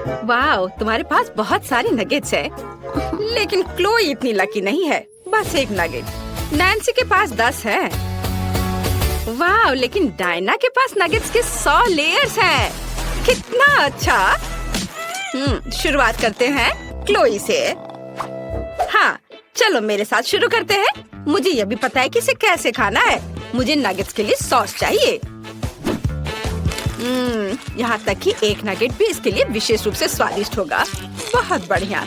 वाह, तुम्हारे पास बहुत सारी नगेट्स है, लेकिन क्लोई इतनी लकी नहीं है। बस एक नगेट। नैन्सी के पास 10 है। वाह, लेकिन डायना के पास नगेट्स के 100 लेयर्स हैं। कितना अच्छा। शुरुआत करते हैं क्लोई से। हाँ, चलो मेरे साथ शुरू करते हैं। मुझे यह भी पता है कि इसे कैसे खाना है। मुझे नगेट्स के लिए सॉस चाहिए। यहाँ तक कि एक नगेट भी इसके लिए विशेष रूप से स्वादिष्ट होगा। बहुत बढ़िया।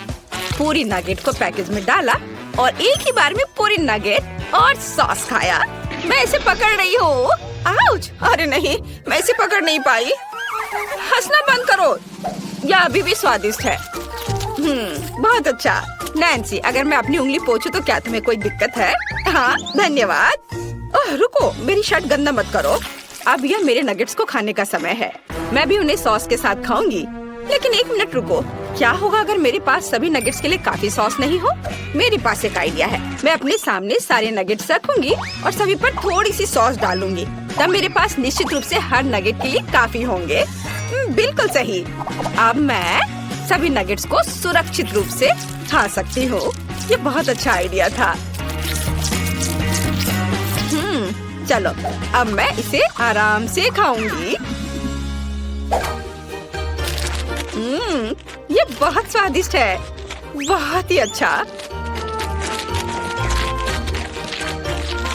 पूरी नगेट को पैकेज में डाला और एक ही बार में पूरी नगेट और सॉस खाया। मैं इसे पकड़ रही हूँ। आउच! अरे नहीं, मैं इसे पकड़ नहीं पाई। हंसना बंद करो। यह अभी भी स्वादिष्ट है। बहुत अच्छा। नैन्सी, अगर मैं अपनी उंगली पोंछूं तो क्या तुम्हें कोई दिक्कत है? हाँ, धन्यवाद। ओह, रुको, मेरी शर्ट गंदा मत करो। अब यह मेरे नगेट्स को खाने का समय है। मैं भी उन्हें सॉस के साथ खाऊंगी। लेकिन एक मिनट रुको, क्या होगा अगर मेरे पास सभी नगेट्स के लिए काफी सॉस नहीं हो? मेरे पास एक आइडिया है। मैं अपने सामने सारे नगेट्स रखूंगी और सभी पर थोड़ी सी सॉस डालूंगी। तब मेरे पास निश्चित रूप से हर नगेट के लिए काफी होंगे। बिल्कुल सही। अब मैं सभी नगेट्स को सुरक्षित रूप से खा सकती हूँ। ये बहुत अच्छा आइडिया था। चलो, अब मैं इसे आराम से खाऊंगी। ये बहुत स्वादिष्ट है। बहुत ही अच्छा।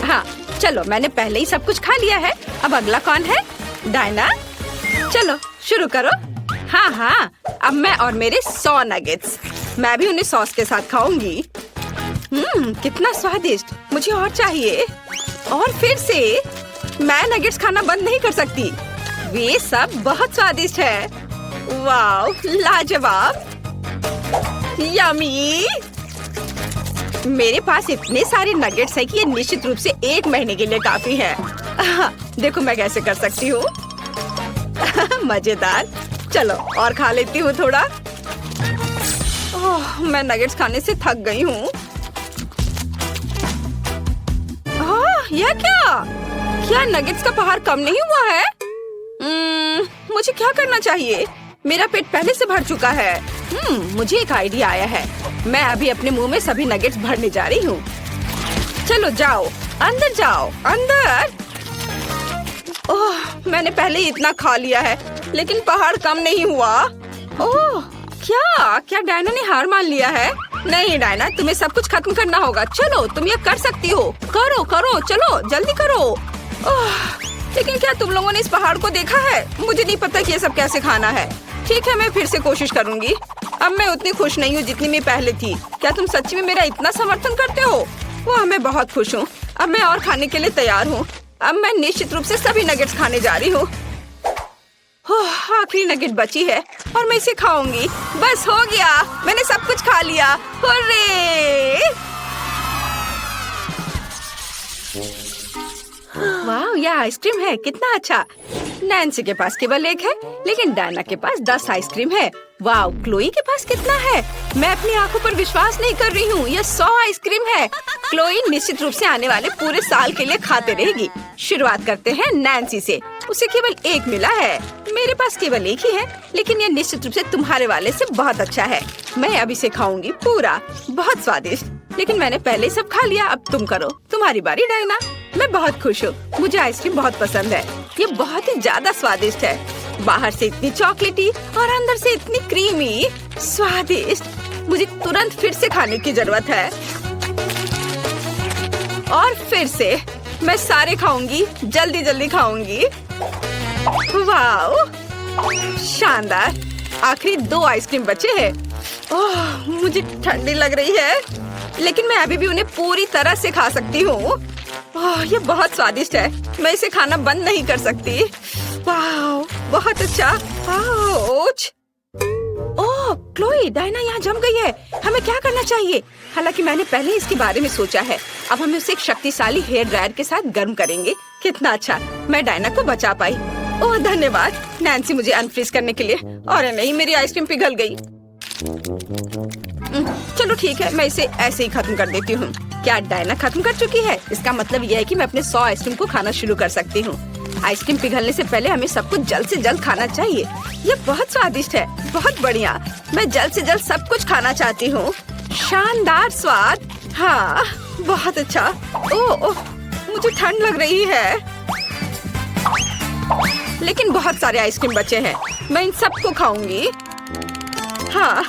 हाँ, चलो, मैंने पहले ही सब कुछ खा लिया है। अब अगला कौन है? डायना। चलो शुरू करो। हाँ, अब मैं और मेरे 100 नगेट्स। मैं भी उन्हें सॉस के साथ खाऊंगी। कितना स्वादिष्ट। मुझे और चाहिए। और फिर से मैं नगेट्स खाना बंद नहीं कर सकती। वे सब बहुत स्वादिष्ट है। वाव, लाजवाब, यम्मी। मेरे पास इतने सारे नगेट्स हैं कि ये निश्चित रूप से 1 महीने के लिए काफी है। देखो मैं कैसे कर सकती हूँ। मजेदार। चलो और खा लेती हूँ थोड़ा। ओह, मैं नगेट्स खाने से थक गई हूँ। यह क्या नगेट्स का पहाड़ कम नहीं हुआ है? मुझे क्या करना चाहिए? मेरा पेट पहले से भर चुका है। मुझे एक आइडिया आया है। मैं अभी अपने मुंह में सभी नगेट्स भरने जा रही हूँ। चलो जाओ, अंदर जाओ, अंदर। ओह, मैंने पहले ही इतना खा लिया है, लेकिन पहाड़ कम नहीं हुआ। ओह, क्या डायना ने हार मान लिया है? नहीं डायना, तुम्हें सब कुछ खत्म करना होगा। चलो, तुम ये कर सकती हो। करो, चलो जल्दी करो। ओह, लेकिन क्या तुम लोगों ने इस पहाड़ को देखा है? मुझे नहीं पता कि ये सब कैसे खाना है। ठीक है, मैं फिर से कोशिश करूंगी। अब मैं उतनी खुश नहीं हूँ जितनी मैं पहले थी। क्या तुम सच्ची में मेरा इतना समर्थन करते हो? वाह, मैं बहुत खुश हूँ। अब मैं और खाने के लिए तैयार हूँ। अब मैं निश्चित रूप से सभी नगेट्स खाने जा रही हूँ। आखिरी नगेट बची है और मैं इसे खाऊंगी। बस हो गया, मैंने सब कुछ खा लिया। हुर्रे! वाह, यह आइसक्रीम है। कितना अच्छा। नैन्सी के पास केवल 1 है, लेकिन डायना के पास 10 आइसक्रीम है। वाह, क्लोई के पास कितना है? मैं अपनी आंखों पर विश्वास नहीं कर रही हूँ। यह 100 आइसक्रीम है। क्लोई निश्चित रूप से आने वाले पूरे साल के लिए खाते रहेगी। शुरुआत करते हैं नैन्सी से। उसे केवल 1 मिला है। मेरे पास केवल 1 ही है, लेकिन यह निश्चित रूप से तुम्हारे वाले से बहुत अच्छा है। मैं अब इसे खाऊंगी पूरा। बहुत स्वादिष्ट। लेकिन मैंने पहले सब खा लिया। अब तुम करो। तुम्हारी बारी डायना। मैं बहुत खुश हूँ। मुझे आइसक्रीम बहुत पसंद है। ये बहुत ही ज्यादा स्वादिष्ट है। बाहर से इतनी चॉकलेटी और अंदर से इतनी क्रीमी, स्वादिष्ट। मुझे तुरंत फिर से खाने की जरूरत है। और फिर से मैं सारे खाऊंगी। जल्दी खाऊंगी। वाह, शानदार। आखिरी 2 आइसक्रीम बचे हैं। ओह, मुझे ठंडी लग रही है, लेकिन मैं अभी भी उन्हें पूरी तरह से खा सकती हूँ। ओह, ये बहुत स्वादिष्ट है। मैं इसे खाना बंद नहीं कर सकती। वाह, बहुत अच्छा। ओह, क्लोई, डायना यहाँ जम गई है। हमें क्या करना चाहिए? हालांकि मैंने पहले इसके बारे में सोचा है। अब हम उसे एक शक्तिशाली हेयर ड्रायर के साथ गर्म करेंगे। कितना अच्छा, मैं डायना को बचा पाई। ओह धन्यवाद नैन्सी, मुझे अनफ्रीज करने के लिए। और नहीं, मेरी आइसक्रीम पिघल गई। चलो ठीक है, मैं इसे ऐसे ही खत्म कर देती हूँ। क्या डायना खत्म कर चुकी है? इसका मतलब यह है कि मैं अपने 100 आइसक्रीम को खाना शुरू कर सकती हूँ। आइसक्रीम पिघलने से पहले हमें सब कुछ जल्द से जल्द खाना चाहिए। ये बहुत स्वादिष्ट है, बहुत बढ़िया। मैं जल्द से जल्द सब कुछ खाना चाहती हूँ। शानदार स्वाद। हाँ, बहुत अच्छा। ओह, मुझे ठंड लग रही है, लेकिन बहुत सारे आइसक्रीम बचे हैं। मैं इन सबको खाऊंगी। हाँ।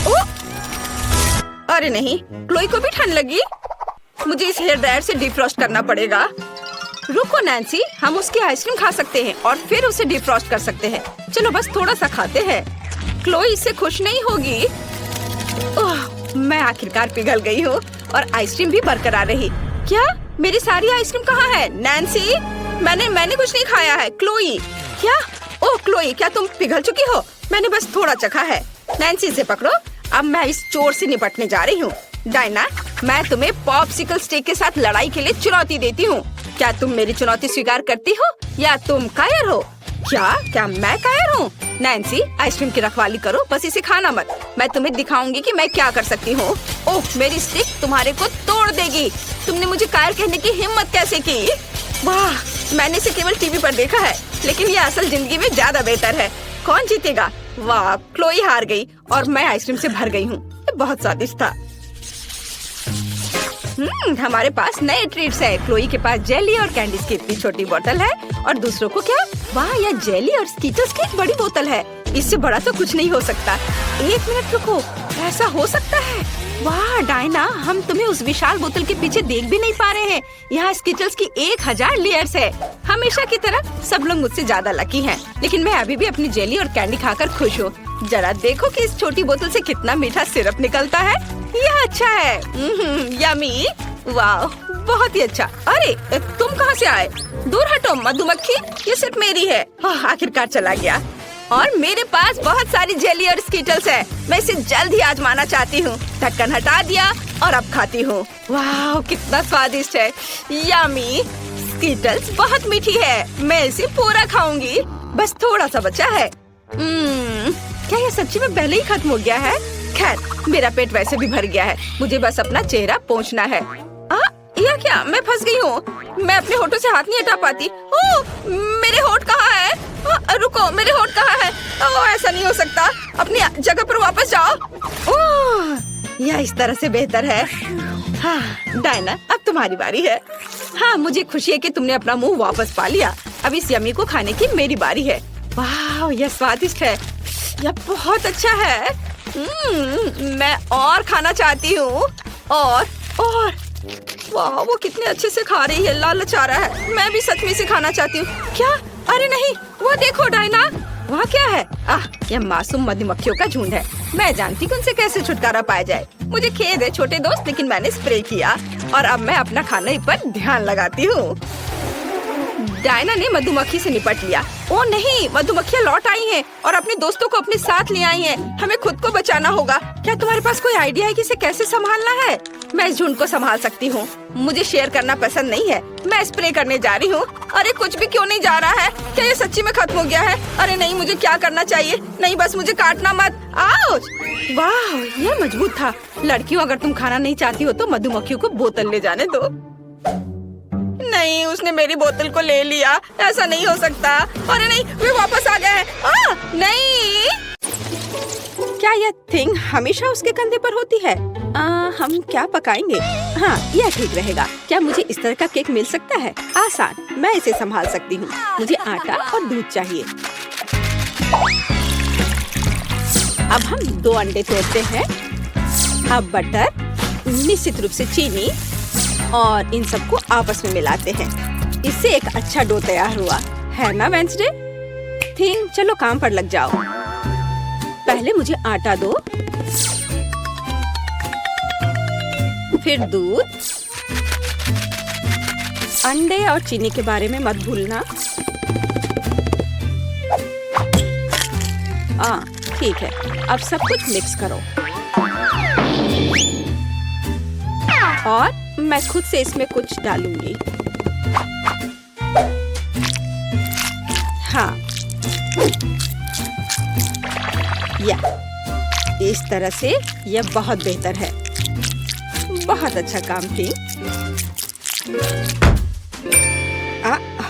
ओह, अरे नहीं, क्लोई को भी ठंड लगी। मुझे इस हेयर ड्रायर से डिफ्रॉस्ट करना पड़ेगा। रुको नैन्सी, हम उसकी आइसक्रीम खा सकते हैं और फिर उसे डिफ्रॉस्ट कर सकते हैं। चलो बस थोड़ा सा खाते हैं। क्लोई इससे खुश नहीं होगी। ओह, मैं आखिरकार पिघल गई हूँ और आइसक्रीम भी बरकरार रही। क्या मेरी सारी आइसक्रीम कहाँ है? नैन्सी, मैंने कुछ नहीं खाया है। क्लोई, क्या? ओह क्लोई, क्या तुम पिघल चुकी हो? मैंने बस थोड़ा चखा है। नैन्सी, इसे पकड़ो। अब मैं इस चोर से निपटने जा रही हूँ। डायना, मैं तुम्हें पॉप्सिकल स्टिक के साथ लड़ाई के लिए चुनौती देती हूँ। क्या तुम मेरी चुनौती स्वीकार करती हो या तुम कायर हो? क्या मैं कायर हूँ? नैन्सी, आइसक्रीम की रखवाली करो, बस इसे खाना मत। मैं तुम्हें दिखाऊंगी कि मैं क्या कर सकती हूँ। ओह, मेरी स्टिक तुम्हारे को तोड़ देगी। तुमने मुझे कायर कहने की हिम्मत कैसे की? वाह, मैंने इसे केवल टीवी पर देखा है, लेकिन ये असल जिंदगी में ज्यादा बेहतर है। कौन जीतेगा? वाह, क्लोई हार गई और मैं आइसक्रीम से भर गई हूँ। ये बहुत स्वादिष्ट था। हमारे पास नए ट्रीट्स है। क्लोई के पास जेली और कैंडीज की इतनी छोटी बोतल है और दूसरों को क्या? वाह, यह जेली और स्कीटर्स की एक बड़ी बोतल है। इससे बड़ा तो कुछ नहीं हो सकता। एक मिनट रुको, ऐसा हो सकता है? वाह डायना, हम तुम्हें उस विशाल बोतल के पीछे देख भी नहीं पा रहे हैं। यहाँ स्कीटर्स की 1000 लेयर्स है। हमेशा की तरह सब लोग मुझसे ज्यादा लकी हैं, लेकिन मैं अभी भी अपनी जेली और कैंडी खाकर खुश हूँ। जरा देखो कि इस छोटी बोतल से कितना मीठा सिरप निकलता है। यह अच्छा है। यमी। वाह, बहुत ही अच्छा। अरे तुम कहाँ से आए? दूर हटो मधुमक्खी, ये सिर्फ मेरी है। आखिरकार चला गया। और मेरे पास बहुत सारी जेली और स्कीटल्स है। मैं इसे जल्द ही आजमाना चाहती हूँ। ढक्कन हटा दिया और अब खाती हूँ। वाह, कितना स्वादिष्ट है। यमी। स्कीटल्स बहुत मीठी है। मैं इसे पूरा खाऊंगी। बस थोड़ा सा बचा है। क्या ये सच्ची में पहले ही खत्म हो गया है? खैर, मेरा पेट वैसे भी भर गया है। मुझे बस अपना चेहरा पोंछना है। या क्या? मैं फंस गई हूँ। मैं अपने होठों से हाथ नहीं हटा पाती। ओह, मेरे होठ कहाँ है? रुको, मेरे होठ कहाँ है? ओह, ऐसा नहीं हो सकता। अपनी जगह पर वापस जाओ। ओह, यह इस तरह से बेहतर है। हाँ डायना, अब तुम्हारी बारी है। हाँ, मुझे खुशी है कि तुमने अपना मुंह वापस पा लिया। अब इस यमी को खाने की मेरी बारी है। वाह, यह स्वादिष्ट है। यह बहुत अच्छा है। मैं और खाना चाहती हूँ। और वाह, वो कितने अच्छे से खा रही है। लालच आ रहा है। मैं भी सच में इसे खाना चाहती हूँ। क्या? अरे नहीं, वो देखो डायना, वहाँ क्या है? यह मासूम मधुमक्खियों का झुंड है। मैं जानती हूँ उनसे कैसे छुटकारा पाया जाए। मुझे खेद है छोटे दोस्त, लेकिन मैंने स्प्रे किया और अब मैं अपना खाने पर ध्यान लगाती हूँ। डायना ने मधुमक्खी से निपट लिया। ओ नहीं, मधुमक्खियाँ लौट आई हैं और अपने दोस्तों को अपने साथ ले आई हैं। हमें खुद को बचाना होगा। क्या तुम्हारे पास कोई आइडिया है कि इसे कैसे संभालना है? मैं इस झुंड को संभाल सकती हूँ। मुझे शेयर करना पसंद नहीं है। मैं स्प्रे करने जा रही हूँ। अरे कुछ भी क्यों नहीं जा रहा है? क्या ये सच्ची में खत्म हो गया है? अरे नहीं, मुझे क्या करना चाहिए? नहीं, बस मुझे काटना मत। आउच! वाह, यह मजबूत था। लड़कियों, अगर तुम खाना नहीं चाहती हो तो मधुमक्खियों को बोतल ले जाने दो। नहीं, उसने मेरी बोतल को ले लिया। ऐसा नहीं हो सकता। अरे नहीं, वे वापस आ गया है। नहीं। क्या यह थिंग हमेशा उसके कंधे पर होती है? हम क्या पकाएंगे? हाँ, यह ठीक रहेगा। क्या मुझे इस तरह का केक मिल सकता है? आसान, मैं इसे संभाल सकती हूँ। मुझे आटा और दूध चाहिए। अब हम 2 अंडे तोड़ते हैं। अब बटर, निश्चित रूप से चीनी और इन सबको आपस में मिलाते हैं। इससे एक अच्छा डो तैयार हुआ है ना वेंसडे? थिंग, चलो काम पर लग जाओ। पहले मुझे आटा दो, फिर दूध, अंडे और चीनी के बारे में मत भूलना। ठीक है, अब सब कुछ मिक्स करो और मैं खुद से इसमें कुछ डालूंगी। हाँ, इस तरह से यह बहुत बेहतर है। बहुत अच्छा काम थी।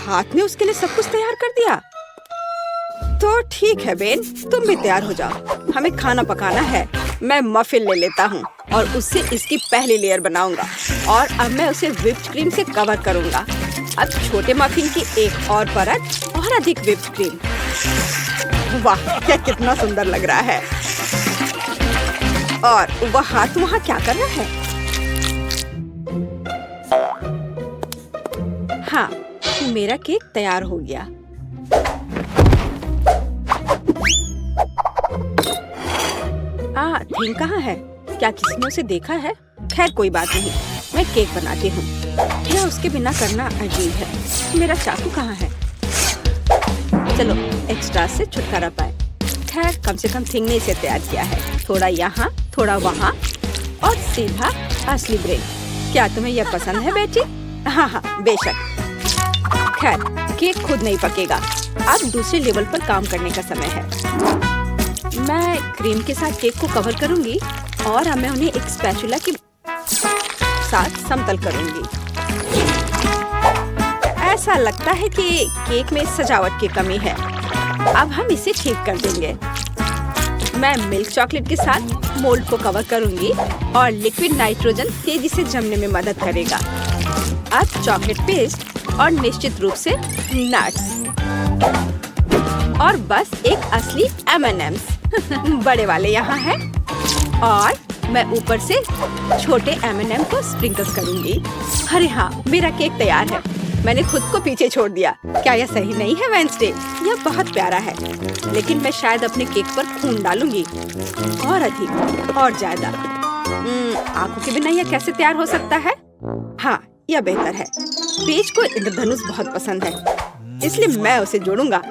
हाथ में उसके लिए सब कुछ तैयार कर दिया। तो ठीक है बेन, तुम भी तैयार हो जाओ, हमें खाना पकाना है। मैं मफिन ले लेता हूँ और उससे इसकी पहली लेयर बनाऊंगा और अब मैं उसे व्हिप्ड क्रीम से कवर करूंगा। अब छोटे मफिन की एक और परत और अधिक व्हिप्ड क्रीम। वाह, क्या कितना सुंदर लग रहा है। और वह हाथ वहाँ क्या कर रहा है? हाँ, मेरा केक तैयार हो गया। थिंग कहाँ है? क्या किसी ने उसे देखा है? खैर कोई बात नहीं, मैं केक बनाती हूँ। यह उसके बिना करना अजीब है। मेरा चाकू कहाँ है? चलो एक्स्ट्रा से छुटकारा पाए। खैर कम से कम थिंग ने इसे तैयार किया है। थोड़ा यहाँ, थोड़ा वहाँ और सीधा असली ब्रेड। क्या तुम्हें यह पसंद है बेटी? हाँ हाँ बेशक। खैर केक खुद नहीं पकेगा। अब दूसरे लेवल पर काम करने का समय है। मैं क्रीम के साथ केक को कवर करूंगी और अब मैं उन्हें एक स्पैचुला के साथ समतल करूंगी। ऐसा लगता है कि केक में सजावट की कमी है। अब हम इसे ठीक कर देंगे। मैं मिल्क चॉकलेट के साथ मोल्ड को कवर करूंगी और लिक्विड नाइट्रोजन तेजी से जमने में मदद करेगा। अब चॉकलेट पेस्ट और निश्चित रूप से नट्स और बस एक असली M&M's बड़े वाले यहाँ हैं और मैं ऊपर से छोटे M&M को स्प्रिंकल्स करूंगी। अरे हाँ, मेरा केक तैयार है। मैंने खुद को पीछे छोड़ दिया। क्या यह सही नहीं है वेडनेसडे? यह बहुत प्यारा है, लेकिन मैं शायद अपने केक पर खून डालूंगी और अधिक और ज्यादा। आंखों के बिना यह कैसे तैयार हो सकता है? हाँ, यह बेहतर है। पेज को इंद्रधनुष बहुत पसंद है, इसलिए मैं उसे जोड़ूंगा।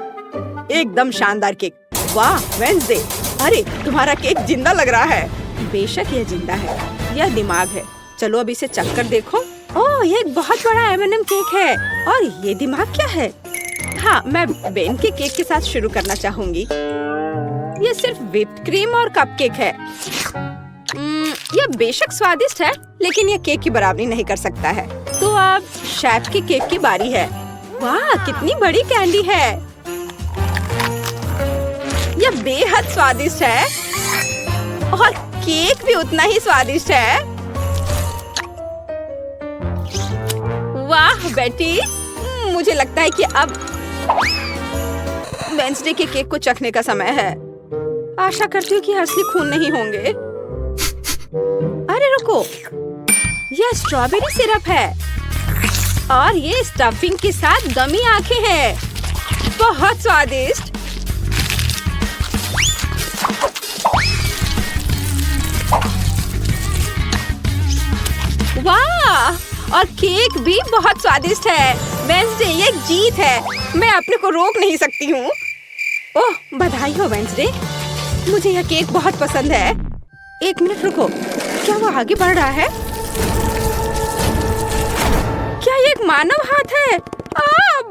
एकदम शानदार केक। वाह वेडनेसडे, अरे तुम्हारा केक जिंदा लग रहा है। बेशक यह जिंदा है, यह दिमाग है। चलो अब इसे चख कर देखो। ओह, यह एक बहुत बड़ा M&M केक है और ये दिमाग क्या है? हाँ, मैं बेन के केक के साथ शुरू करना चाहूंगी। यह सिर्फ व्हिप्ड क्रीम और कपकेक है। यह बेशक स्वादिष्ट है, लेकिन यह केक की बराबरी नहीं कर सकता है। तो अब शेफ के केक की बारी है। वाह, कितनी बड़ी कैंडी है। यह बेहद स्वादिष्ट है और केक भी उतना ही स्वादिष्ट है। वाह बेटी, मुझे लगता है कि अब वेडनेसडे के केक को चखने का समय है। आशा करती हूँ कि असली खून नहीं होंगे। अरे रुको, यह स्ट्रॉबेरी सिरप है और ये स्टफिंग के साथ गमी आंखें हैं। बहुत स्वादिष्ट। वाह, और केक भी बहुत स्वादिष्ट है। वेडनेसडे, ये एक जीत है। मैं अपने को रोक नहीं सकती हूँ। ओह, बधाई हो वेडनेसडे, मुझे यह केक बहुत पसंद है। एक मिनट रुको, क्या वो आगे बढ़ रहा है? क्या ये एक मानव हाथ है?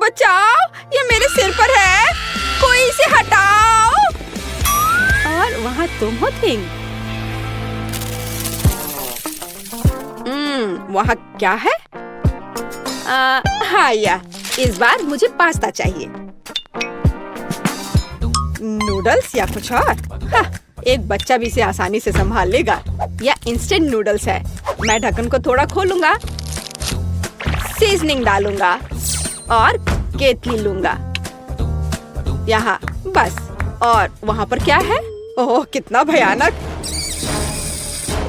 बचाओ, ये मेरे सिर पर है। कोई इसे हटाओ। और वहाँ तुम हो थिंग। वहाँ क्या है? हाँ, इस बार मुझे पास्ता चाहिए। नूडल्स या कुछ और? हाँ, एक बच्चा भी इसे आसानी से संभाल लेगा। यह इंस्टेंट नूडल्स है। मैं ढक्कन को थोड़ा खोलूंगा, सीजनिंग डालूंगा और केतली लूंगा। यहाँ बस। और वहाँ पर क्या है? ओह, कितना भयानक।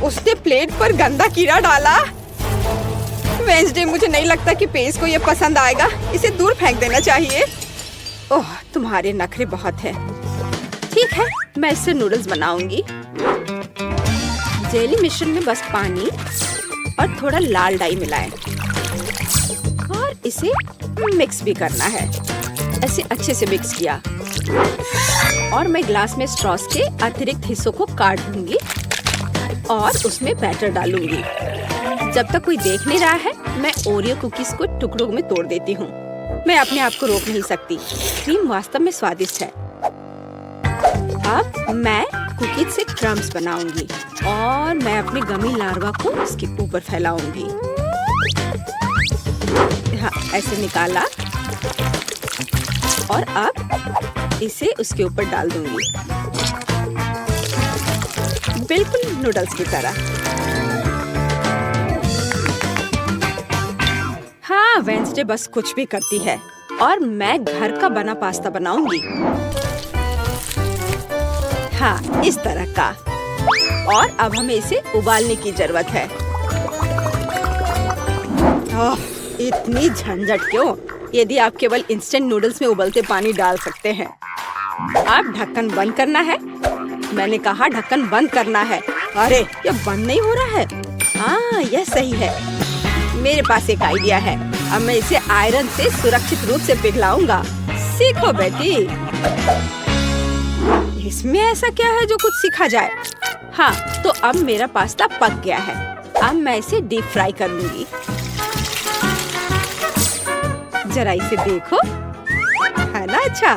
उसने प्लेट पर गंदा कीड़ा डाला। वेडनेसडे, मुझे नहीं लगता कि पेज को ये पसंद आएगा। इसे दूर फेंक देना चाहिए। ओह, तुम्हारे नखरे बहुत हैं। ठीक है, मैं इससे नूडल्स बनाऊंगी। जेली मिश्रण में बस पानी और थोड़ा लाल डाई मिलाएं और इसे मिक्स भी करना है। ऐसे अच्छे से मिक्स किया और मैं ग्लास में स्ट्रॉस के अतिरिक्त हिस्सों को काट दूंगी और उसमें बैटर डालूंगी। जब तक कोई देख नहीं रहा है, मैं ओरियो कुकीज को टुकड़ों में तोड़ देती हूँ। मैं अपने आप को रोक नहीं सकती। क्रीम वास्तव में स्वादिष्ट है। अब मैं कुकीज से क्रम्स बनाऊंगी और मैं अपने गमी लार्वा को इसके ऊपर फैलाऊंगी। यहाँ ऐसे निकाला और अब इसे उसके ऊपर डाल दूंगी, बिल्कुल नूडल्स की तरह। हाँ, वेंसडे बस कुछ भी करती है और मैं घर का बना पास्ता बनाऊंगी। हाँ, इस तरह का। और अब हमें इसे उबालने की जरूरत है। ओह, इतनी झंझट क्यों? यदि आप केवल इंस्टेंट नूडल्स में उबलते पानी डाल सकते हैं। अब ढक्कन बंद करना है। मैंने कहा ढक्कन बंद करना है। अरे, ये बंद नहीं हो रहा है। हाँ, यह सही है। मेरे पास एक आइडिया है। अब मैं इसे आयरन से सुरक्षित रूप से पिघलाऊंगा। सीखो बेटी। इसमें ऐसा क्या है जो कुछ सीखा जाए? हाँ, तो अब मेरा पास्ता पक गया है। अब मैं इसे डीप फ्राई करूंगी। जरा इसे देखो, है ना अच्छा?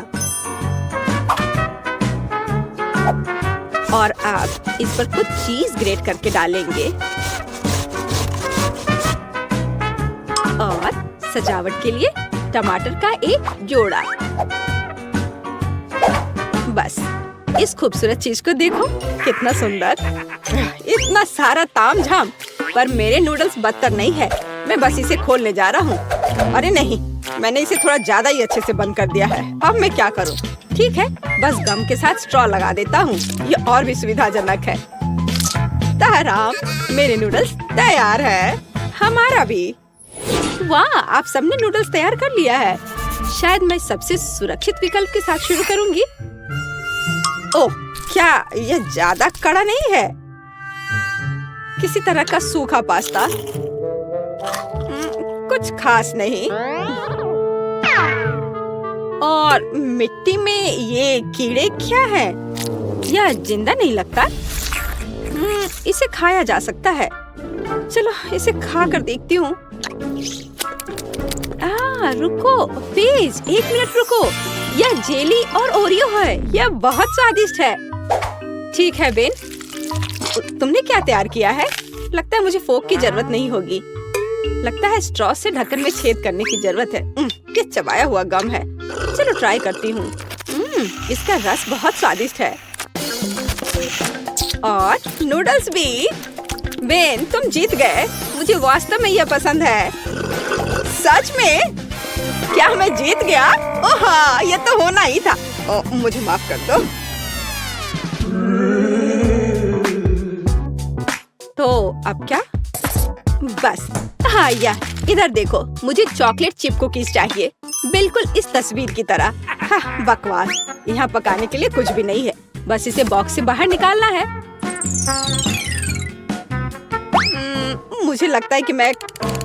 और अब इस पर कुछ चीज ग्रेट करके डालेंगे और सजावट के लिए टमाटर का एक जोड़ा। बस, इस खूबसूरत चीज को देखो, कितना सुंदर। इतना सारा तामझाम, पर मेरे नूडल्स बदतर नहीं है। मैं बस इसे खोलने जा रहा हूँ। अरे नहीं, मैंने इसे थोड़ा ज्यादा ही अच्छे से बंद कर दिया है। अब मैं क्या करूँ? ठीक है, बस गम के साथ स्ट्रॉ लगा देता हूँ। ये और भी सुविधाजनक है। ताराम, मेरे नूडल्स तैयार है। हमारा भी। वाह, आप सबने नूडल्स तैयार कर लिया है। शायद मैं सबसे सुरक्षित विकल्प के साथ शुरू करूंगी। ओह, क्या यह ज्यादा कड़ा नहीं है? किसी तरह का सूखा पास्ता, कुछ खास नहीं। और मिट्टी में ये कीड़े क्या है? यह जिंदा नहीं लगता। इसे खाया जा सकता है। चलो इसे खा कर देखती हूँ। रुको प्लीज, 1 मिनट रुको। यह जेली और ओरियो है। यह बहुत स्वादिष्ट है। ठीक है बेन, तुमने क्या तैयार किया है? लगता है मुझे फोक की जरूरत नहीं होगी। लगता है स्ट्रॉ से ढक्कन में छेद करने की जरूरत है। क्या चबाया हुआ गम है। चलो ट्राई करती हूँ। इसका रस बहुत स्वादिष्ट है। और नूडल्स भी। बेन, तुम जीत गए। मुझे वास्तव में यह पसंद है। सच में? क्या मैं जीत गया? ओह हाँ, यह तो होना ही था। मुझे माफ कर दो। तो अब क्या? बस, हाँ, यह इधर देखो। मुझे चॉकलेट चिप कुकीज चाहिए, बिल्कुल इस तस्वीर की तरह। हाँ, बकवास। यहाँ पकाने के लिए कुछ भी नहीं है। बस इसे बॉक्स से बाहर निकालना है। मुझे लगता है कि मैं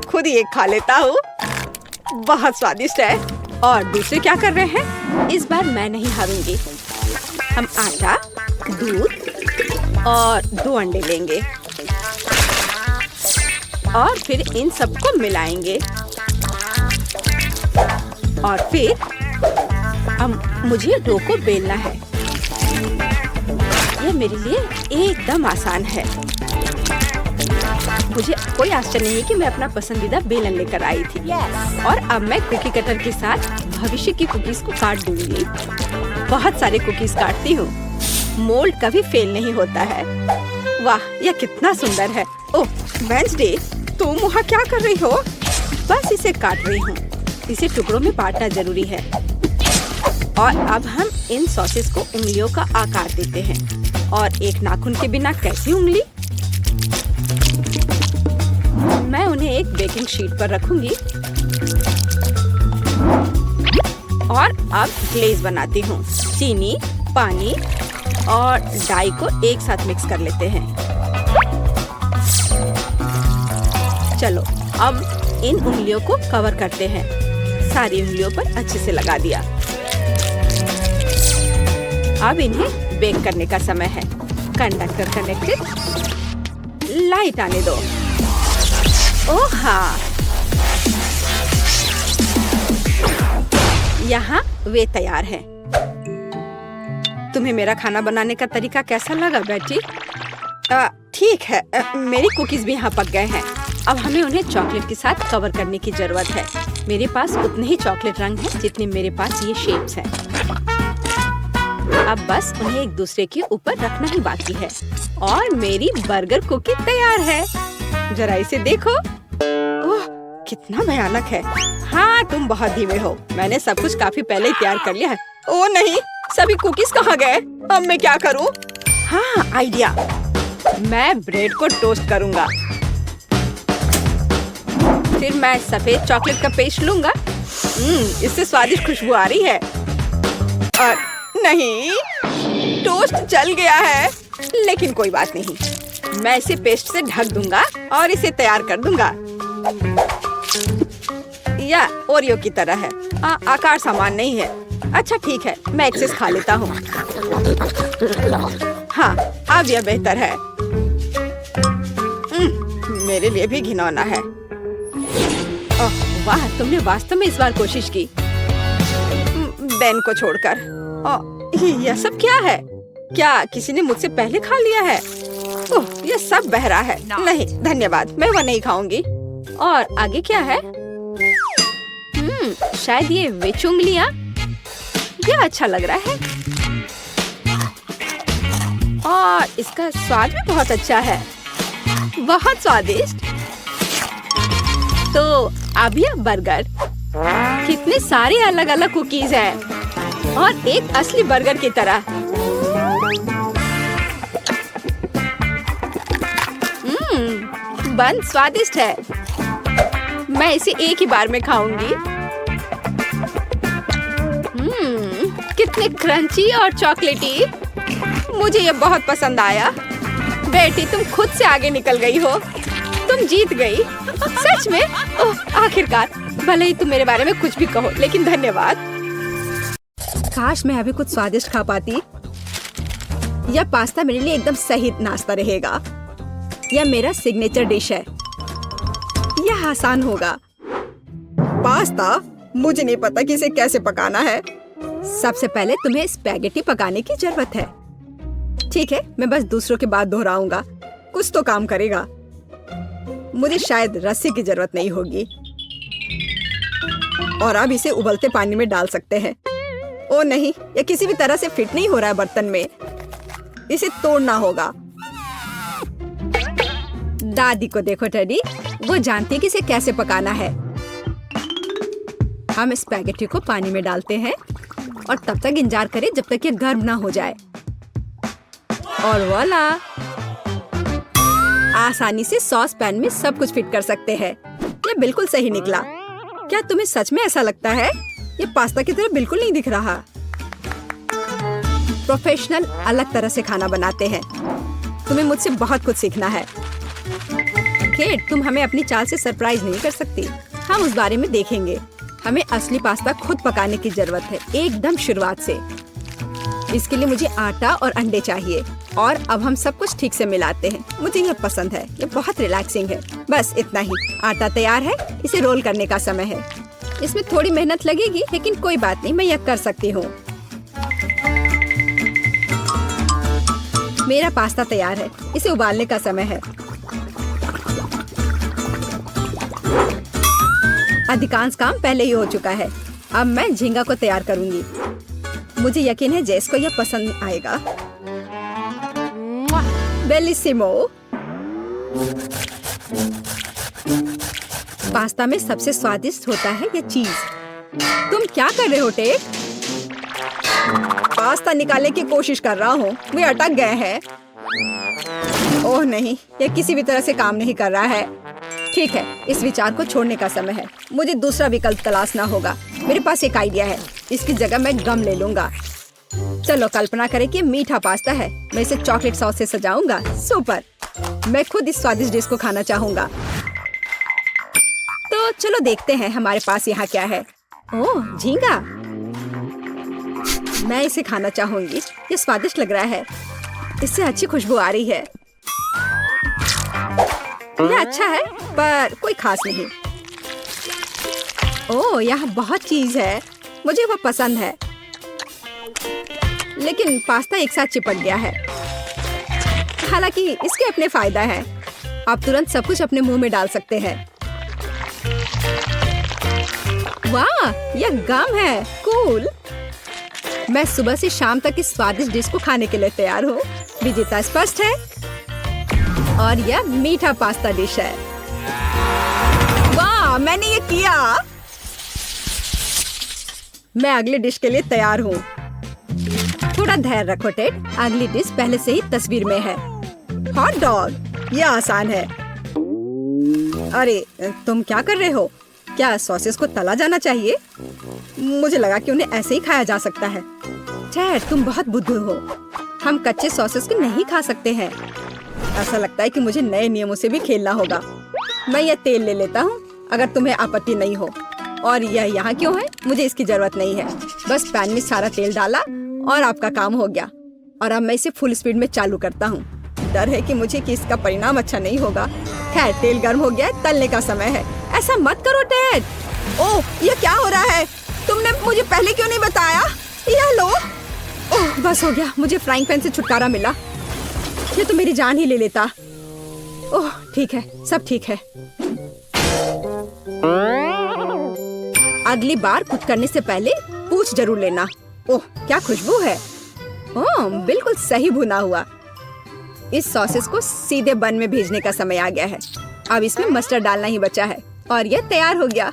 खुद ही एक खा लेता हूँ। बहुत स्वादिष्ट है। और दूसरे क्या कर रहे हैं? इस बार मैं नहीं हारूंगी। हम आटा, दूध और 2 अंडे लेंगे और फिर इन सबको मिलाएंगे। और फिर मुझे डो को बेलना है। यह मेरे लिए एकदम आसान है। मुझे कोई आश्चर्य नहीं कि मैं अपना पसंदीदा बेलन लेकर आई थी। और अब मैं कुकी कटर के साथ भविष्य की कुकीज को काट दूंगी। बहुत सारे कुकीज काटती हूँ। मोल्ड कभी फेल नहीं होता है। वाह, यह कितना सुंदर है। ओह वेंसडे, तुम वहाँ क्या कर रही हो? बस इसे काट रही हूँ। इसे टुकड़ों में बांटना जरूरी है। और अब हम इन सॉसेस को उंगलियों का आकार देते हैं। और एक नाखून के बिना कैसी उंगली? मैं उन्हें एक बेकिंग शीट पर रखूंगी और अब ग्लेज बनाती हूँ। चीनी, पानी और डाई को एक साथ मिक्स कर लेते हैं। चलो अब इन उंगलियों को कवर करते हैं। सारी उंगलियों पर अच्छे से लगा दिया। अब इन्हें बेक करने का समय है। Conductor connected. लाइट आने दो। ओह हाँ, यहाँ वे तैयार हैं। तुम्हें मेरा खाना बनाने का तरीका कैसा लगा बेटी? ठीक है, मेरी कुकीज भी यहाँ पक गए हैं। अब हमें उन्हें चॉकलेट के साथ कवर करने की जरूरत है। मेरे पास उतने ही चॉकलेट रंग हैं जितने मेरे पास ये शेप्स हैं। अब बस उन्हें एक दूसरे के ऊपर रखना ही बाकी है और मेरी बर्गर कुकी तैयार है। जरा इसे देखो। ओह, कितना भयानक है। हाँ, तुम बहुत धीमे हो। मैंने सब कुछ काफी पहले ही तैयार कर लिया है। ओह नहीं, सभी कुकीज कहाँ गए? अब मैं क्या करूँ? हाँ, आइडिया। मैं ब्रेड को टोस्ट करूँगा। फिर मैं सफेद चॉकलेट का पेस्ट लूँगा। इससे स्वादिष्ट खुशबू आ रही है। और नहीं, टोस्ट जल गया है। लेकिन कोई बात नहीं, मैं इसे पेस्ट से ढक दूंगा और इसे तैयार कर दूंगा। या ओरियो की तरह है। आकार समान नहीं है। अच्छा ठीक है, मैं एक्सेस खा लेता हूँ। हाँ, अब यह बेहतर है। मेरे लिए भी घिनौना है। ओह वाह, तुमने वास्तव में इस बार कोशिश की। बेन को छोड़कर। यह सब क्या है? क्या किसी ने मुझसे पहले खा लिया है? ओह, यह सब बह रहा है। नहीं धन्यवाद, मैं वो नहीं खाऊंगी। और आगे क्या है? शायद ये विच उंगलियां। यह अच्छा लग रहा है और इसका स्वाद भी बहुत अच्छा है। बहुत स्वादिष्ट। तो अब यह बर्गर। कितने सारे अलग अलग कुकीज हैं और एक असली बर्गर की तरह। बन स्वादिष्ट है। मैं इसे एक ही बार में खाऊंगी। कितने क्रंची और चॉकलेटी। मुझे ये बहुत पसंद आया। बेटी, तुम खुद से आगे निकल गई हो। तुम जीत गई। सच में? ओह, आखिरकार। भले ही तुम मेरे बारे में कुछ भी कहो, लेकिन धन्यवाद। काश मैं अभी कुछ स्वादिष्ट खा पाती। यह पास्ता मेरे लिए एकदम सही नाश्ता रहेगा। यह मेरा सिग्नेचर डिश है। यह आसान होगा। पास्ता? मुझे नहीं पता कि इसे कैसे पकाना है। सबसे पहले तुम्हें स्पैगेटी पकाने की जरूरत है। ठीक है, मैं बस दूसरों के बाद दोहराऊंगा। कुछ तो काम करेगा। मुझे शायद रस्सी की जरूरत नहीं होगी। और अब इसे उबलते पानी में डाल सकते हैं। ओ नहीं, यह किसी भी तरह से फिट नहीं हो रहा है बर्तन में। इसे तोड़ना होगा। दादी को देखो टेडी, वो जानती है कि इसे कैसे पकाना है। हम स्पैगेटी को पानी में डालते हैं और तब तक इंतजार करें जब तक ये गर्म ना हो जाए। और वाला, आसानी से सॉस पैन में सब कुछ फिट कर सकते हैं। ये बिल्कुल सही निकला। क्या तुम्हें सच में ऐसा लगता है? ये पास्ता की तरह बिल्कुल नहीं दिख रहा। प्रोफेशनल अलग तरह से खाना बनाते हैं। तुम्हें मुझसे बहुत कुछ सीखना है। केट, तुम हमें अपनी चाल से सरप्राइज नहीं कर सकती। हम उस बारे में देखेंगे। हमें असली पास्ता खुद पकाने की जरूरत है, एकदम शुरुआत से। इसके लिए मुझे आटा और अंडे चाहिए। और अब हम सब कुछ ठीक से मिलाते हैं। मुझे ये पसंद है। ये बहुत रिलैक्सिंग है। बस इतना ही। आटा तैयार है। इसे रोल करने का समय है। इसमें थोड़ी मेहनत लगेगी, लेकिन कोई बात नहीं, मैं यह कर सकती हूँ। मेरा पास्ता तैयार है। इसे उबालने का समय है। अधिकांश काम पहले ही हो चुका है। अब मैं झींगा को तैयार करूंगी। मुझे यकीन है जेस को यह पसंद आएगा। बेलिसिमो। पास्ता में सबसे स्वादिष्ट होता है यह चीज। तुम क्या कर रहे हो टेक? पास्ता निकालने की कोशिश कर रहा हूँ। वे अटक गए हैं। ओह नहीं, यह किसी भी तरह से काम नहीं कर रहा है। ठीक है, इस विचार को छोड़ने का समय है। मुझे दूसरा विकल्प तलाशना होगा। मेरे पास एक आइडिया है। इसकी जगह मैं गम ले लूंगा। चलो कल्पना करें कि मीठा पास्ता है। मैं इसे चॉकलेट सॉस से सजाऊंगा। सुपर। मैं खुद इस स्वादिष्ट डिश को खाना चाहूंगा। तो चलो देखते हैं हमारे पास यहाँ क्या है। ओह, झींगा। मैं इसे खाना चाहूंगी। ये स्वादिष्ट लग रहा है। इससे अच्छी खुशबू आ रही है। यह अच्छा है, पर कोई खास नहीं। ओह, यहाँ बहुत चीज है। मुझे वो पसंद है। लेकिन पास्ता एक साथ चिपक गया है। हालांकि इसके अपने फायदा हैं। आप तुरंत सब कुछ अपने मुंह में डाल सकते हैं। वाह, यह गम है। कूल। मैं सुबह से शाम तक इस स्वादिष्ट डिश को खाने के लिए तैयार हूँ। विजेता स्पष्ट है और यह मीठा पास्ता डिश है। वाह, मैंने ये किया। मैं अगली डिश के लिए तैयार हूँ। थोड़ा धैर्य रखो टेड, अगली डिश पहले से ही तस्वीर में है। हॉट डॉग, यह आसान है। अरे तुम क्या कर रहे हो? क्या सॉसेस को तला जाना चाहिए? मुझे लगा कि उन्हें ऐसे ही खाया जा सकता है। टेड, तुम बहुत बुद्धू हो। हम कच्चे सॉसेस को नहीं खा सकते हैं। ऐसा लगता है कि मुझे नए नियमों से भी खेलना होगा। मैं यह तेल ले लेता हूँ, अगर तुम्हें आपत्ति नहीं हो। और यह यहाँ क्यों है? मुझे इसकी जरूरत नहीं है। बस पैन में सारा तेल डाला और आपका काम हो गया। और अब मैं इसे फुल स्पीड में चालू करता हूँ। डर है कि इसका परिणाम अच्छा नहीं होगा। खैर, तेल गर्म हो गया, तलने का समय है। ऐसा मत करो टेड। ओह, ये क्या हो रहा है? तुमने मुझे पहले क्यों नहीं बताया? यह लो। ओह, बस हो गया, मुझे फ्राइंग पैन से छुटकारा मिला। ये तो मेरी जान ही ले लेता। ओह, ठीक है, सब ठीक है। अगली बार कुक करने से पहले पूछ जरूर लेना। ओह, क्या खुशबू है। ओह, बिल्कुल सही भुना हुआ। इस सॉसेस को सीधे बन में भेजने का समय आ गया है। अब इसमें मस्टर्ड डालना ही बचा है और यह तैयार हो गया।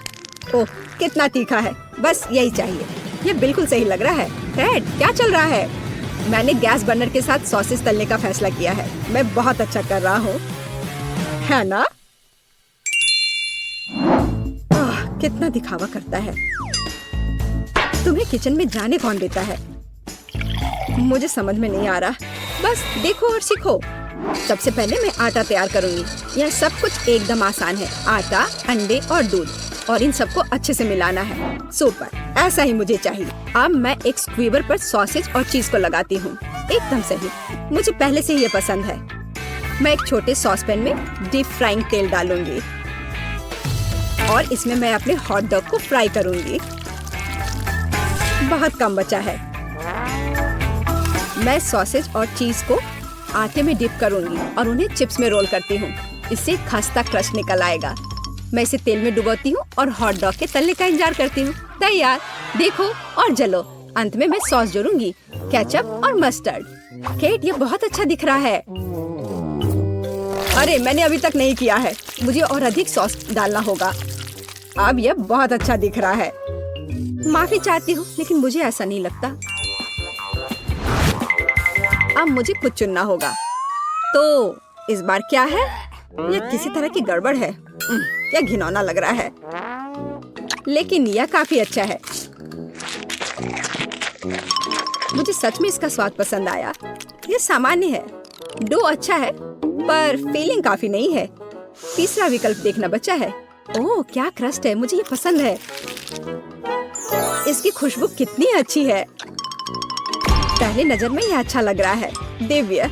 ओह, कितना तीखा है। बस यही चाहिए। ये बिल्कुल सही लग रहा है। टेड, क्या चल रहा है? मैंने गैस बर्नर के साथ सॉसेस तलने का फैसला किया है। मैं बहुत अच्छा कर रहा हूँ, है ना? कितना दिखावा करता है। तुम्हें किचन में जाने कौन देता है? मुझे समझ में नहीं आ रहा। बस देखो और सीखो। सबसे पहले मैं आटा तैयार करूंगी। यह सब कुछ एकदम आसान है। आटा, अंडे और दूध, और इन सबको अच्छे से मिलाना है। सुपर, ऐसा ही मुझे चाहिए। अब मैं एक स्क्वीवर पर सॉसेज और चीज को लगाती हूँ। एकदम सही, मुझे पहले से ये पसंद है। मैं एक छोटे सॉसपैन में डीप फ्राइंग तेल डालूंगी और इसमें मैं अपने हॉट डॉग को फ्राई करूंगी। बहुत कम बचा है। मैं सॉसेज और चीज को आटे में डिप करूंगी और उन्हें चिप्स में रोल करती हूँ। इससे खस्ता क्रश निकल आएगा। मैं इसे तेल में डुबोती हूँ और हॉट डॉग के तलने का इंतजार करती हूँ। तैयार, देखो और जलो। अंत में मैं सॉस जोड़ूंगी, केचप और मस्टर्ड। केट, ये बहुत अच्छा दिख रहा है। अरे, मैंने अभी तक नहीं किया है। मुझे और अधिक सॉस डालना होगा। अब यह बहुत अच्छा दिख रहा है। माफी चाहती हूँ, लेकिन मुझे ऐसा नहीं लगता। अब मुझे कुछ चुनना होगा। तो इस बार क्या है? यह किसी तरह की गड़बड़ है। यह घिनौना लग रहा है, लेकिन यह काफी अच्छा है। मुझे सच में इसका स्वाद पसंद आया। यह सामान्य है। डो अच्छा है, पर फीलिंग काफी नहीं है। तीसरा विकल्प देखना बचा है। ओह, क्या क्रस्ट है। मुझे ये पसंद है। इसकी खुशबू कितनी अच्छी है। पहली नजर में यह अच्छा लग रहा है। दिव्य,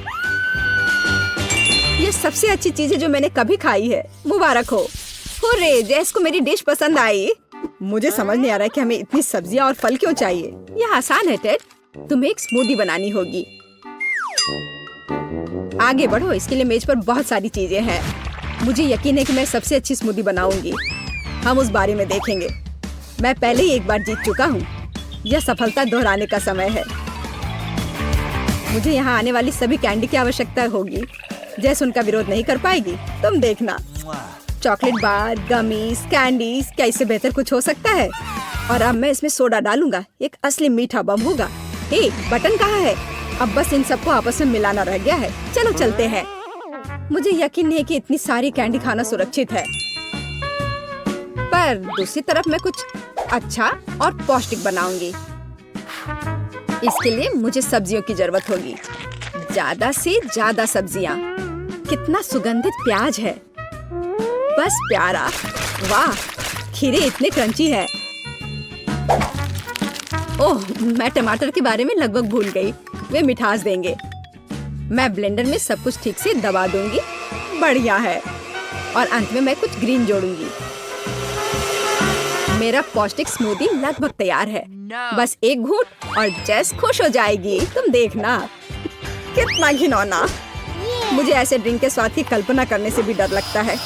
ये सबसे अच्छी चीज है जो मैंने कभी खाई है। मुबारक हो। हुर्रे, जैस को मेरी डिश पसंद आई। मुझे समझ नहीं आ रहा है कि हमें इतनी सब्जियां और फल क्यों चाहिए। यह आसान है टेड। तुम्हें एक स्मूदी बनानी होगी। आगे बढ़ो, इसके लिए मेज पर बहुत सारी चीजें हैं। मुझे यकीन है कि मैं सबसे अच्छी स्मूदी बनाऊंगी। हम उस बारे में देखेंगे। मैं पहले ही एक बार जीत चुका हूँ। यह सफलता दोहराने का समय है। मुझे यहाँ आने वाली सभी कैंडी की आवश्यकता होगी। जैसे उनका विरोध नहीं कर पाएगी। तुम देखना। चॉकलेट बार, गमीज, कैंडीज, क्या इससे बेहतर कुछ हो सकता है? और अब मैं इसमें सोडा डालूंगा। एक असली मीठा बम होगा। हे, बटन कहाँ है? अब बस इन सबको आपस में मिलाना रह गया है। चलो चलते हैं। मुझे यकीन नहीं है कि इतनी सारी कैंडी खाना सुरक्षित है, पर दूसरी तरफ मैं कुछ अच्छा और पौष्टिक बनाऊंगी। इसके लिए मुझे सब्जियों की जरूरत होगी। ज्यादा से ज्यादा सब्जियाँ। कितना सुगंधित प्याज है। बस प्यारा। वाह, खीरे इतने क्रंची है। ओह, मैं टमाटर के बारे में लगभग भूल गई। वे मिठास देंगे। मैं ब्लेंडर में सब कुछ ठीक से दबा दूंगी। बढ़िया है। और अंत में मैं कुछ ग्रीन जोड़ूंगी। मेरा पौष्टिक स्मूदी लगभग तैयार है। बस एक घूंट और जेस खुश हो जाएगी। तुम देखना। कितना घिनौना। मुझे ऐसे ड्रिंक के स्वाद की कल्पना करने से भी डर लगता है।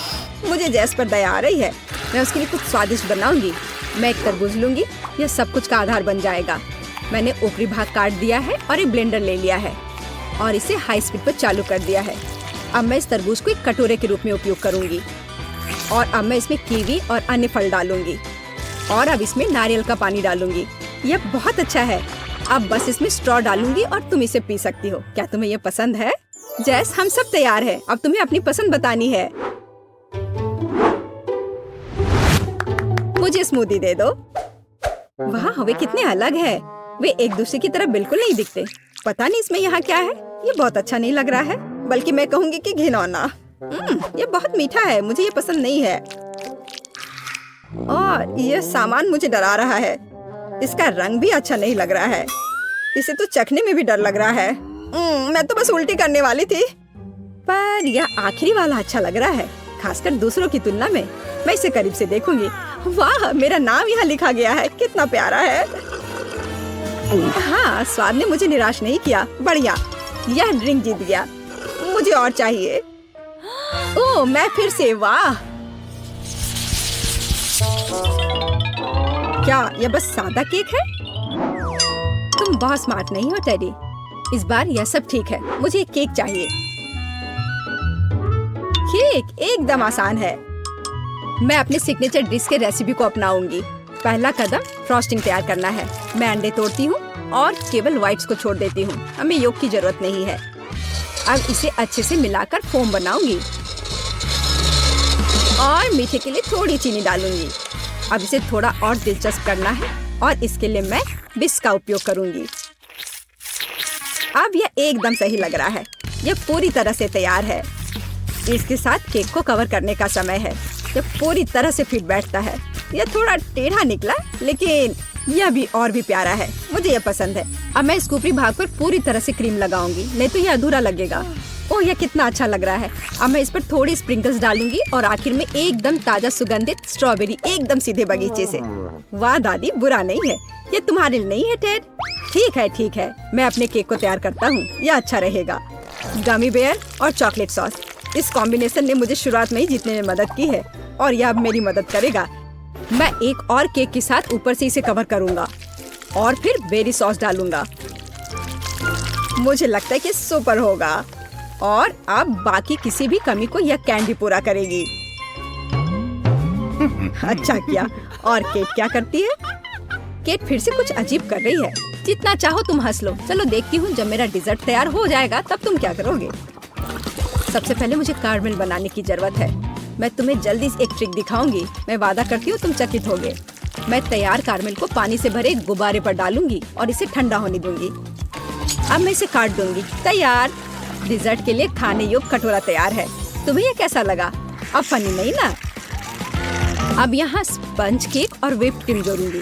मुझे जेस पर दया आ रही है। मैं उसके लिए कुछ स्वादिष्ट बनाऊंगी। मैं एक तरबूज लूंगी, यह सब कुछ का आधार बन जाएगा। मैंने ऊपरी भाग काट दिया है और एक ब्लेंडर ले लिया है और इसे हाई स्पीड पर चालू कर दिया है। अब मैं इस तरबूज को एक कटोरे के रूप में उपयोग करूंगी और अब मैं इसमें कीवी और अन्य फल डालूंगी और अब इसमें नारियल का पानी डालूंगी। यह बहुत अच्छा है। अब बस इसमें स्ट्रॉ डालूंगी और तुम इसे पी सकती हो। क्या तुम्हें यह पसंद है? जैस, हम सब तैयार हैं। अब तुम्हें अपनी पसंद बतानी है। मुझे स्मूदी दे दो। वाह, वे कितने अलग है। वे एक दूसरे की तरह बिल्कुल नहीं दिखते। पता नहीं इसमें यहाँ क्या है। ये बहुत अच्छा नहीं लग रहा है, बल्कि मैं कहूँगी कि घिनौना। ये बहुत मीठा है, मुझे ये पसंद नहीं है और ये सामान मुझे डरा रहा है। इसका रंग भी अच्छा नहीं लग रहा है। इसे तो चखने में भी डर लग रहा है। मैं तो बस उल्टी करने वाली थी, पर यह आखिरी वाला अच्छा लग रहा है, खासकर दूसरों की तुलना में। मैं इसे करीब से देखूंगी। वाह, मेरा नाम यहाँ लिखा गया है, कितना प्यारा है। हाँ, स्वाद ने मुझे निराश नहीं किया। बढ़िया, यह ड्रिंक जीत गया। मुझे और चाहिए। ओह, मैं फिर से। वाह, क्या यह बस सादा केक है? तुम बहुत स्मार्ट नहीं हो टेडी। इस बार यह सब ठीक है। मुझे एक केक चाहिए। केक एकदम आसान है। मैं अपने सिग्नेचर डिश के रेसिपी को अपनाऊंगी। पहला कदम फ्रॉस्टिंग तैयार करना है। मैं अंडे तोड़ती हूँ और केवल व्हाइट्स को छोड़ देती हूँ। हमें योग की जरूरत नहीं है। अब इसे अच्छे से मिलाकर फोम बनाऊंगी और मीठे के लिए थोड़ी चीनी डालूंगी। अब इसे थोड़ा और दिलचस्प करना है और इसके लिए मैं विस्क का उपयोग करूंगी। अब यह एकदम सही लग रहा है। यह पूरी तरह से तैयार है। इसके साथ केक को कवर करने का समय है। यह पूरी तरह से फिट बैठता है। यह थोड़ा टेढ़ा निकला, लेकिन यह भी और भी प्यारा है। मुझे यह पसंद है। अब मैं इस ऊपरी भाग पर पूरी तरह से क्रीम लगाऊंगी, नहीं तो यह अधूरा लगेगा। ओह, यह कितना अच्छा लग रहा है। अब मैं इस पर थोड़ी स्प्रिंकल्स डालूंगी और आखिर में एकदम ताजा सुगंधित स्ट्रॉबेरी, एकदम सीधे बगीचे से। वाह दादी, बुरा नहीं है। ये तुम्हारे लिए नहीं है टेड? ठीक है, मैं अपने केक को तैयार करता हूँ। यह अच्छा रहेगा। गमी बेयर और चॉकलेट सॉस, इस कॉम्बिनेशन ने मुझे शुरुआत में ही जीतने में मदद की है और यह अब मेरी मदद करेगा। मैं एक और केक के साथ ऊपर से इसे कवर करूंगा और फिर बेरी सॉस डालूंगा। मुझे लगता है कि सुपर होगा और अब बाकी किसी भी कमी को यह कैंडी पूरा करेगी। अच्छा किया। और केट क्या करती है? केट फिर से कुछ अजीब कर रही है। जितना चाहो तुम हंस लो। चलो देखती हूँ, जब मेरा डिजर्ट तैयार हो जाएगा तब तुम क्या करोगे। सबसे पहले मुझे कारमेल बनाने की जरूरत है। मैं तुम्हें जल्दी एक ट्रिक दिखाऊंगी। मैं वादा करती हूँ तुम चकित होगे। मैं तैयार कारमेल को पानी से भरे एक गुब्बारे पर डालूंगी और इसे ठंडा होने दूंगी। अब मैं इसे काट दूंगी। तैयार। डिजर्ट के लिए खाने योग्य कटोरा तैयार है। तुम्हें ये कैसा लगा? अब फनी नहीं ना? अब यहाँ स्पंज केक और व्हिप्ड क्रीम जोड़ूंगी।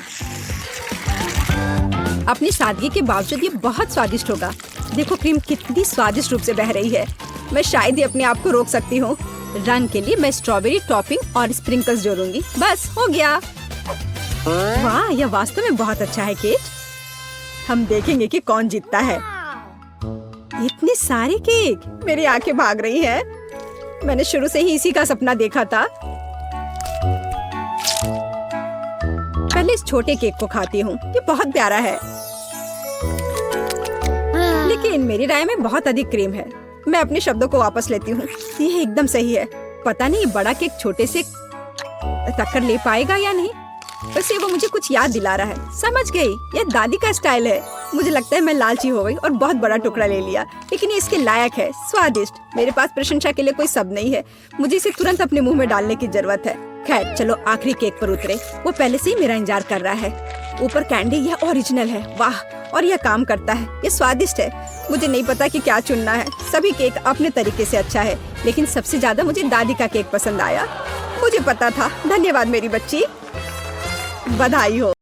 अपनी सादगी के बावजूद ये बहुत स्वादिष्ट होगा। देखो क्रीम कितनी स्वादिष्ट रूप से बह रही है। मैं शायद ही अपने आप को रोक सकती हूँ। रंग के लिए मैं स्ट्रॉबेरी टॉपिंग और स्प्रिंकल्स जोड़ूंगी। बस हो गया। वाह, यह वास्तव में बहुत अच्छा है केट। हम देखेंगे कि कौन जीतता है। इतने सारे केक, मेरी आंखें भाग रही हैं। मैंने शुरू से ही इसी का सपना देखा था। पहले इस छोटे केक को खाती हूँ। ये बहुत प्यारा है, लेकिन मेरी राय में बहुत अधिक क्रीम है। मैं अपने शब्दों को वापस लेती हूँ। ये एकदम सही है। पता नहीं बड़ा केक छोटे से टक्कर ले पाएगा या नहीं। वैसे वो मुझे कुछ याद दिला रहा है। समझ गई, यह दादी का स्टाइल है। मुझे लगता है मैं लालची हो गई और बहुत बड़ा टुकड़ा ले लिया, लेकिन ये इसके लायक है। स्वादिष्ट। मेरे पास प्रशंसा के लिए कोई शब्द नहीं है। मुझे इसे तुरंत अपने मुंह में डालने की जरूरत है। खैर चलो आखिरी केक पर उतरे। वो पहले से ही मेरा इंतजार कर रहा है। ऊपर कैंडी, यह ओरिजिनल है। वाह, और यह काम करता है। यह स्वादिष्ट है। मुझे नहीं पता कि क्या चुनना है। सभी केक अपने तरीके से अच्छा है, लेकिन सबसे ज्यादा मुझे दादी का केक पसंद आया। मुझे पता था। धन्यवाद मेरी बच्ची। बधाई हो।